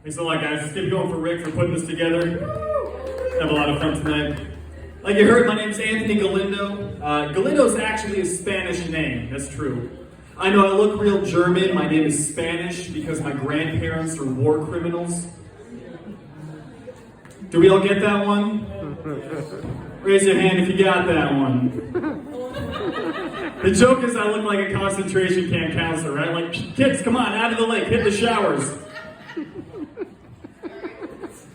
Thanks a lot, guys. Let's keep going for Rick for putting this together. Have a lot of fun tonight. Like you heard, my name's Anthony Galindo. Galindo is actually a Spanish name. That's true. I know I look real German. My name is Spanish because my grandparents are war criminals. Do we all get that one? Raise your hand if you got that one. The joke is I look like a concentration camp counselor, right? Like, kids, come on, out of the lake, hit the showers.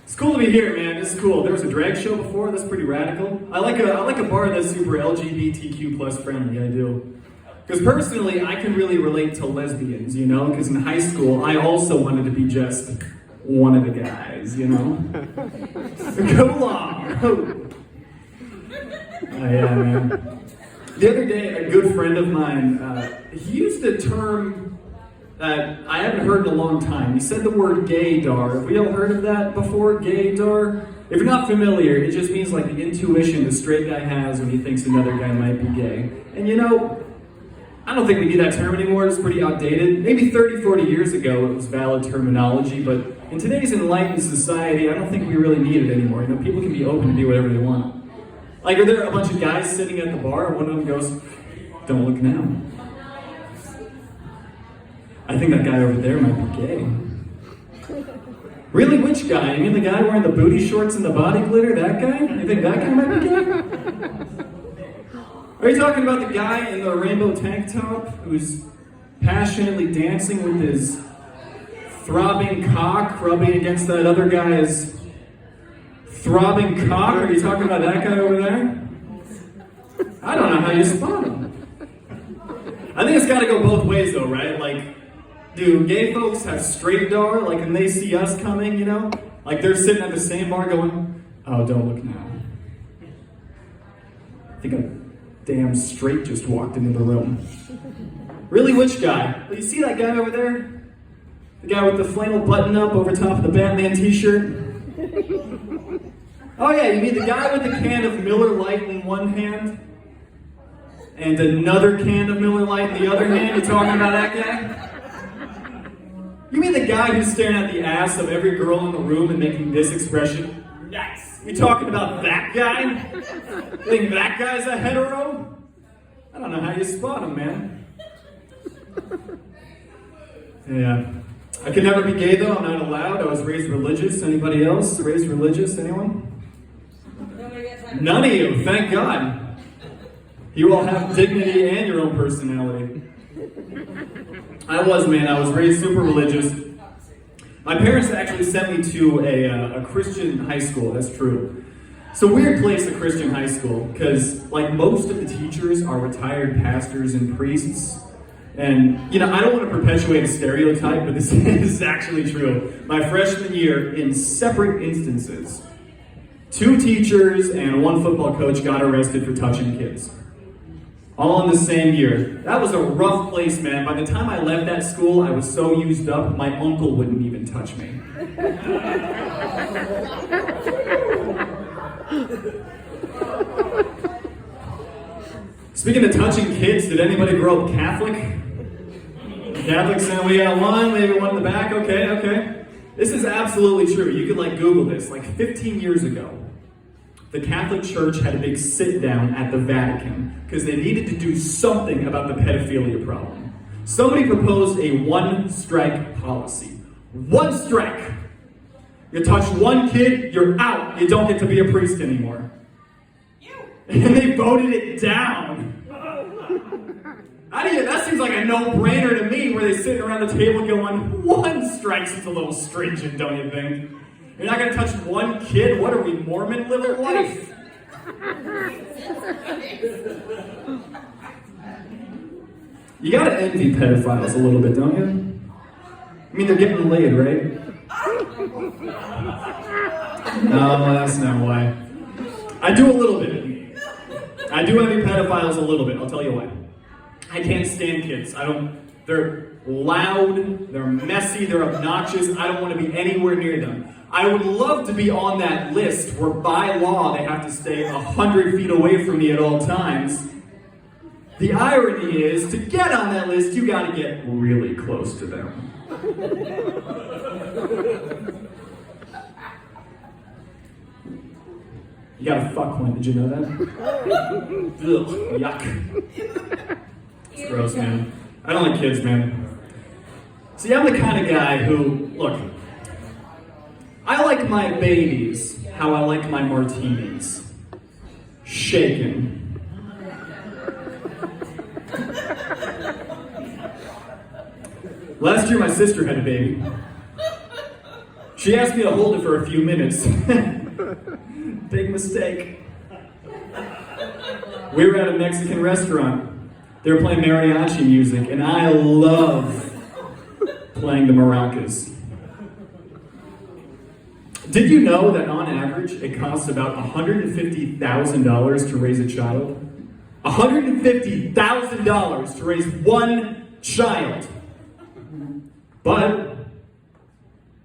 It's cool to be here, man. This is cool. There was a drag show before. That's pretty radical. I like a bar that's super LGBTQ plus friendly. I do. Because personally, I can really relate to lesbians, you know? Because in high school, I also wanted to be just one of the guys, you know? Come along. Oh yeah, man. The other day, a good friend of mine, he used a term that I haven't heard in a long time. He said the word gaydar. Have we all heard of that before? Gaydar? If you're not familiar, it just means like the intuition the straight guy has when he thinks another guy might be gay. And you know, I don't think we need that term anymore. It's pretty outdated. Maybe 30, 40 years ago it was valid terminology, but in today's enlightened society, I don't think we really need it anymore. You know, people can be open to do whatever they want. Like, are there a bunch of guys sitting at the bar and one of them goes, "Don't look now"? I think that guy over there might be gay. Really, which guy? You mean the guy wearing the booty shorts and the body glitter? That guy? You think that guy might be gay? Are you talking about the guy in the rainbow tank top who's passionately dancing with his throbbing cock rubbing against that other guy's throbbing cock? Are you talking about that guy over there? I don't know how you spot him. I think it's got to go both ways though, right? Like, do gay folks have straight dar? Like, when they see us coming, you know? Like, they're sitting at the same bar going, "Oh, don't look now." I think a damn straight just walked into the room. Really, which guy? Well, you see that guy over there? The guy with the flannel button up over top of the Batman t-shirt? Oh yeah, you mean the guy with the can of Miller Lite in one hand and another can of Miller Lite in the other hand? You talking about that guy? You mean the guy who's staring at the ass of every girl in the room and making this expression? Nice. You talking about that guy? Think that guy's a hetero? I don't know how you spot him, man. Yeah. I could never be gay though, I'm not allowed. I was raised religious. Anybody else raised religious? Anyone? None of you, thank God. You all have dignity and your own personality. I was raised super religious. My parents actually sent me to a Christian high school, that's true. It's a weird place, a Christian high school, because like most of the teachers are retired pastors and priests. And, you know, I don't want to perpetuate a stereotype, but this is actually true. My freshman year, in separate instances, 2 teachers and 1 football coach got arrested for touching kids. All in the same year. That was a rough place, man. By the time I left that school, I was so used up, my uncle wouldn't even touch me. Speaking of touching kids, did anybody grow up Catholic? Catholics saying we got one, maybe one in the back, okay. This is absolutely true. You could like Google this. Like 15 years ago, the Catholic Church had a big sit-down at the Vatican because they needed to do something about the pedophilia problem. Somebody proposed a one-strike policy. 1 strike! You touch 1 kid, you're out. You don't get to be a priest anymore. And they voted it down. That seems like a no-brainer to me, where they sit around the table going, 1 strike seems a little stringent, don't you think? You're not gonna touch 1 kid? What are we, Mormon? Live a life. You gotta envy pedophiles a little bit, don't you? I mean, they're getting laid, right? No, that's not why. I do a little bit. I do envy pedophiles a little bit, I'll tell you why. I can't stand kids. They're loud, they're messy, they're obnoxious. I don't want to be anywhere near them. I would love to be on that list where by law they have to stay 100 feet away from me at all times. The irony is, to get on that list, you gotta get really close to them. You gotta fuck one, did you know that? Ugh, yuck. It's gross, man. I don't like kids, man. See, I'm the kind of guy who, look, I like my babies how I like my martinis. Shaken. Last year, my sister had a baby. She asked me to hold it for a few minutes. Big mistake. We were at a Mexican restaurant. They were playing mariachi music, and I love playing the maracas. Did you know that on average, it costs about $150,000 to raise a child? $150,000 to raise one child. But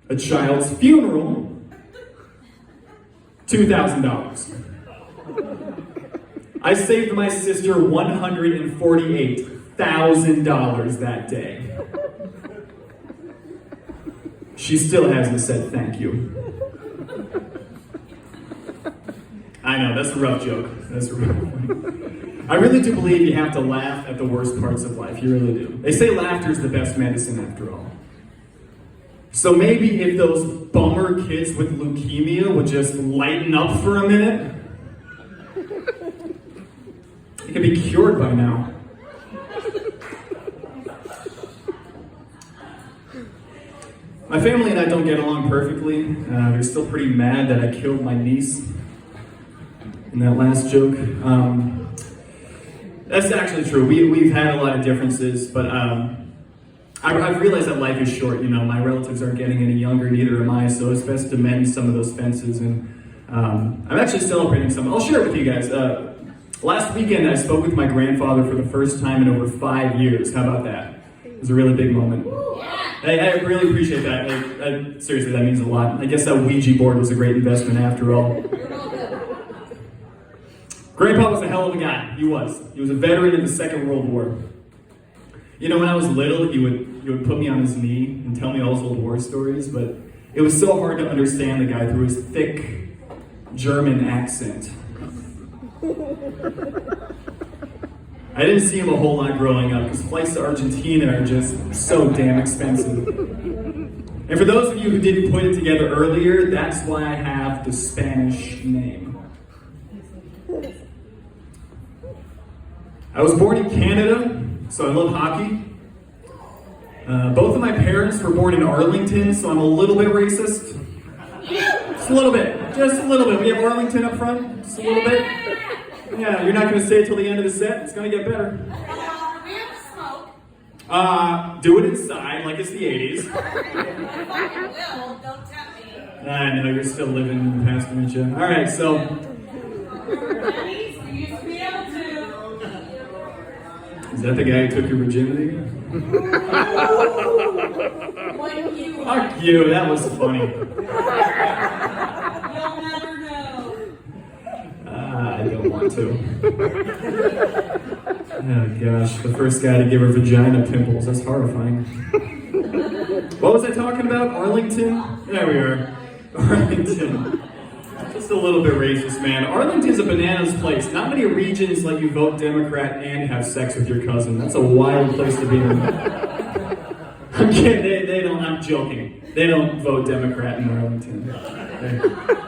a child's funeral, $2,000. I saved my sister $148,000 that day. She still hasn't said thank you. I know, that's a rough joke. That's a rough one. I really do believe you have to laugh at the worst parts of life. You really do. They say laughter is the best medicine after all. So maybe if those bummer kids with leukemia would just lighten up for a minute, it could be cured by now. My family and I don't get along perfectly. They're still pretty mad that I killed my niece in that last joke. That's actually true. We've had a lot of differences, but I've realized that life is short. You know, my relatives aren't getting any younger, neither am I, so it's best to mend some of those fences. And I'm actually celebrating some. I'll share it with you guys. Last weekend, I spoke with my grandfather for the first time in over 5 years. How about that? It was a really big moment. I really appreciate that. Seriously, that means a lot. I guess that Ouija board was a great investment after all. Grandpa was a hell of a guy. He was. He was a veteran of the Second World War. You know, when I was little, he would put me on his knee and tell me all his old war stories, but it was so hard to understand the guy through his thick German accent. I didn't see him a whole lot growing up because flights to Argentina are just so damn expensive. And for those of you who didn't put it together earlier, that's why I have the Spanish name. I was born in Canada, so I love hockey. Both of my parents were born in Arlington, so I'm a little bit racist. Just a little bit. Just a little bit. We have Arlington up front. Just a little bit. Yeah, you're not going to say it till the end of the set. It's going to get better. We have to smoke. Do it inside like it's the 80s. I fucking will. Don't tempt me. I know, you're still living in the past dementia. All right, so... Denny's, we used to be able to. Is that the guy who took your virginity? Fuck you, that was funny. You'll never know. I don't want to. Oh gosh, the first guy to give her vagina pimples, that's horrifying. What was I talking about? Arlington? There we are. Arlington. Just a little bit racist, man. Arlington's a bananas place. Not many regions let you vote Democrat and have sex with your cousin. That's a wild place to be in. I'm kidding, they don't, I'm joking. They don't vote Democrat in Arlington.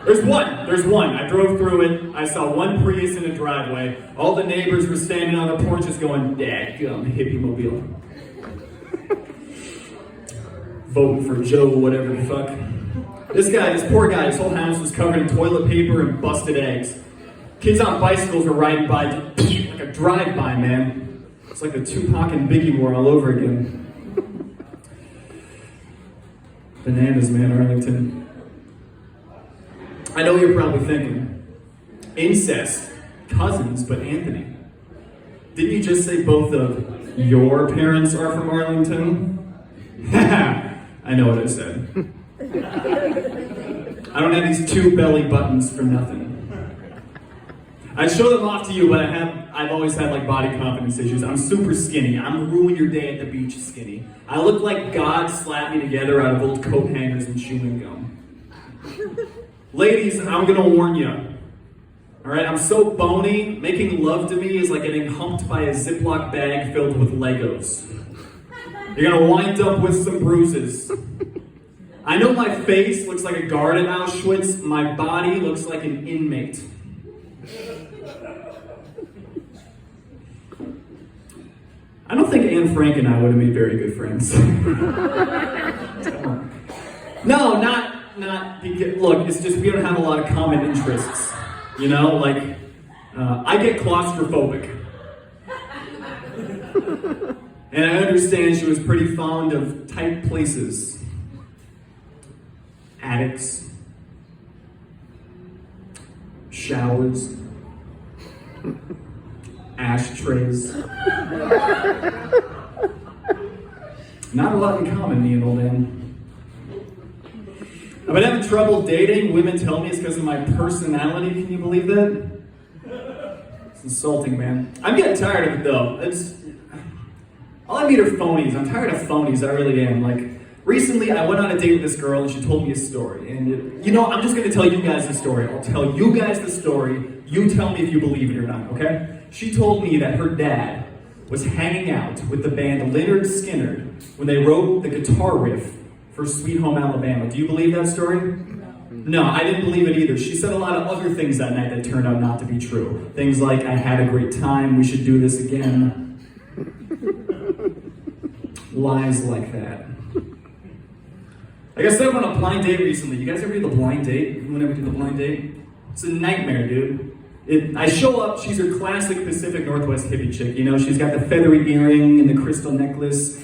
There's one. I drove through it. I saw one Prius in a driveway. All the neighbors were standing on the porches going, "Dadgum, hippie mobile." Voting for Joe, whatever the fuck. This poor guy, his whole house was covered in toilet paper and busted eggs. Kids on bicycles were riding by like a drive-by, man. It's like the Tupac and Biggie war all over again. Bananas, man, Arlington. I know what you're probably thinking. Incest, cousins, but Anthony. Didn't you just say both of your parents are from Arlington? I know what I said. I don't have these 2 belly buttons for nothing. I'd show them off to you, but I've always had like body confidence issues. I'm super skinny. I'm ruin your day at the beach skinny. I look like God slapped me together out of old coat hangers and chewing gum. Ladies, I'm gonna warn you. All right, I'm so bony, making love to me is like getting humped by a Ziploc bag filled with Legos. You're gonna wind up with some bruises. I know my face looks like a guard at Auschwitz. My body looks like an inmate. I don't think Anne Frank and I would have made very good friends. No, not. Look, it's just we don't have a lot of common interests. You know, like I get claustrophobic, and I understand she was pretty fond of tight places, attics, showers, ashtrays. Not a lot in common, me and old Anne. I've been having trouble dating. Women tell me it's because of my personality. Can you believe that? It's insulting, man. I'm getting tired of it, though. All I meet are phonies. I'm tired of phonies. I really am. Like, recently, I went on a date with this girl, and she told me a story. And, I'm just going to tell you guys the story. I'll tell you guys the story. You tell me if you believe it or not, okay? She told me that her dad was hanging out with the band Lynyrd Skynyrd when they wrote the guitar riff for Sweet Home Alabama. Do you believe that story? No, I didn't believe it either. She said a lot of other things that night that turned out not to be true. Things like, I had a great time, we should do this again. Lies like that. Like I said, I went on a blind date recently. You guys ever do the blind date? Anyone ever do the blind date? It's a nightmare, dude. I show up, she's her classic Pacific Northwest hippie chick. She's got the feathery earring and the crystal necklace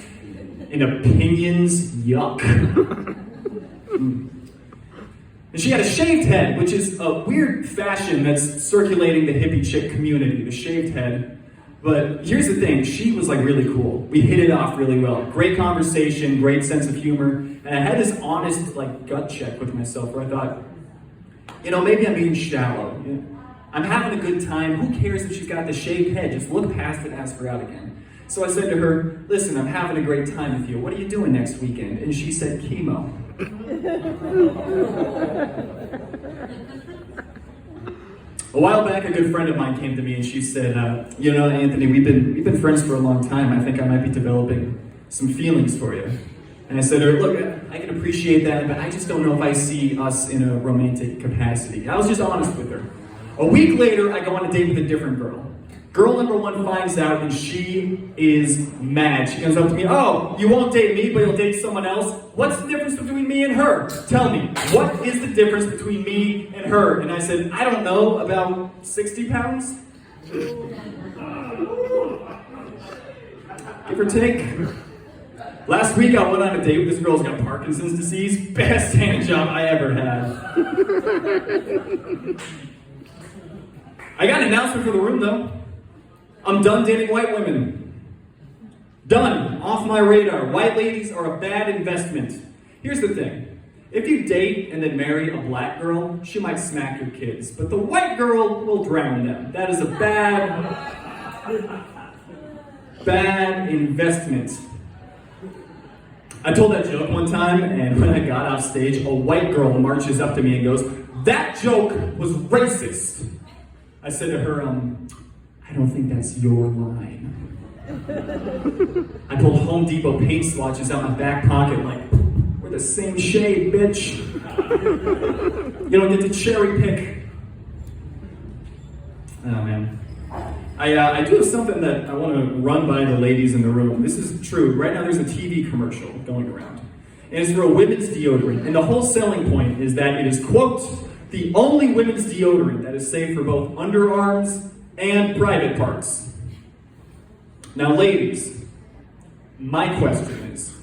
and opinions. Yuck. And she had a shaved head, which is a weird fashion that's circulating the hippie chick community, the shaved head. But here's the thing, she was like really cool. We hit it off really well. Great conversation, great sense of humor. And I had this honest gut check with myself where I thought, maybe I'm being shallow. I'm having a good time. Who cares if she's got the shaved head? Just look past it, ask her out again. So I said to her, listen, I'm having a great time with you. What are you doing next weekend? And she said, chemo. A while back, a good friend of mine came to me and she said, Anthony, we've been friends for a long time. I think I might be developing some feelings for you. And I said to her, look, I can appreciate that, but I just don't know if I see us in a romantic capacity. I was just honest with her. A week later, I go on a date with a different girl. Girl number one finds out and she is mad. She comes up to me, oh, you won't date me, but you'll date someone else? What's the difference between me and her? Tell me, what is the difference between me and her? And I said, I don't know, about 60 pounds? Give or take. Last week I went on a date with this girl who's got Parkinson's disease. Best hand job I ever had. I got an announcement for the room though. I'm done dating white women. Done. Off my radar. White ladies are a bad investment. Here's the thing. If you date and then marry a black girl, she might smack your kids. But the white girl will drown them. That is a bad investment. I told that joke one time, and when I got off stage, a white girl marches up to me and goes, that joke was racist. I said to her, I don't think that's your line. I pulled Home Depot paint swatches out my back pocket like, we're the same shade, bitch. You don't get to cherry pick. Oh, man. I do have something that I want to run by the ladies in the room. This is true. Right now there's a TV commercial going around. And it's for a women's deodorant. And the whole selling point is that it is, quote, the only women's deodorant that is safe for both underarms and private parts. Now, ladies, my question is,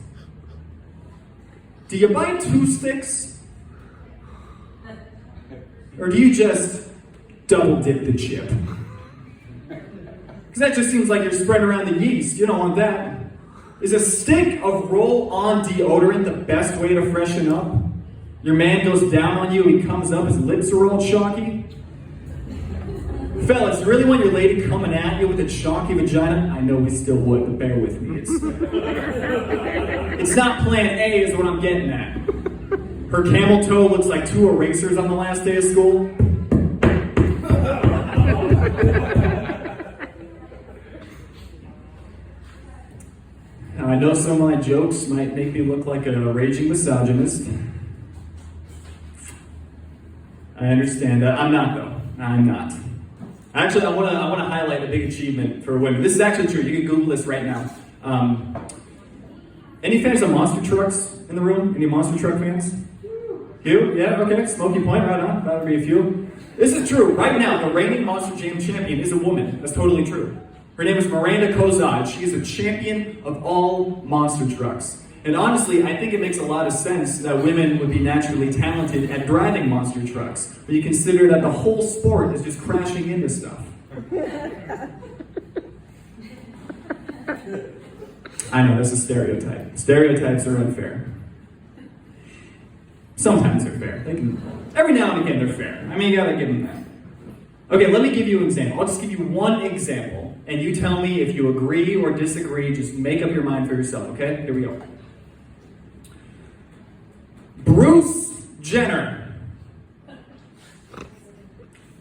do you buy 2 sticks? Or do you just double dip the chip? Because that just seems like you're spreading around the yeast. You don't want that. Is a stick of roll-on deodorant the best way to freshen up? Your man goes down on you, he comes up, his lips are all chalky. Fellas, you really want your lady coming at you with a chalky vagina? I know we still would, but bear with me. It's not plan A is what I'm getting at. Her camel toe looks like 2 erasers on the last day of school. Now, I know some of my jokes might make me look like a raging misogynist. I understand that. I'm not, though. I'm not. Actually, I want to highlight a big achievement for women. This is actually true. You can Google this right now. Any fans of monster trucks in the room? Any monster truck fans? You? Yeah, okay. Smokey Point, right on. That would be a few. This is true. Right now, the reigning Monster Jam champion is a woman. That's totally true. Her name is Miranda Kozad. She is a champion of all monster trucks. And honestly, I think it makes a lot of sense that women would be naturally talented at driving monster trucks, when you consider that the whole sport is just crashing into stuff. I know, that's a stereotype. Stereotypes are unfair. Sometimes they're fair. Every now and again they're fair. I mean, you gotta give them that. Okay, let me give you an example. I'll just give you one example, and you tell me if you agree or disagree. Just make up your mind for yourself, okay? Here we go. Bruce Jenner.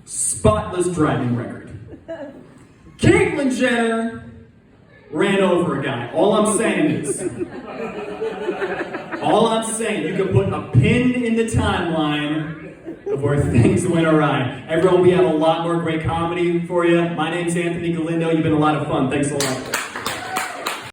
Spotless driving record. Caitlyn Jenner ran over a guy. All I'm saying, you can put a pin in the timeline of where things went awry. Everyone, we have a lot more great comedy for you. My name's Anthony Galindo. You've been a lot of fun. Thanks a lot.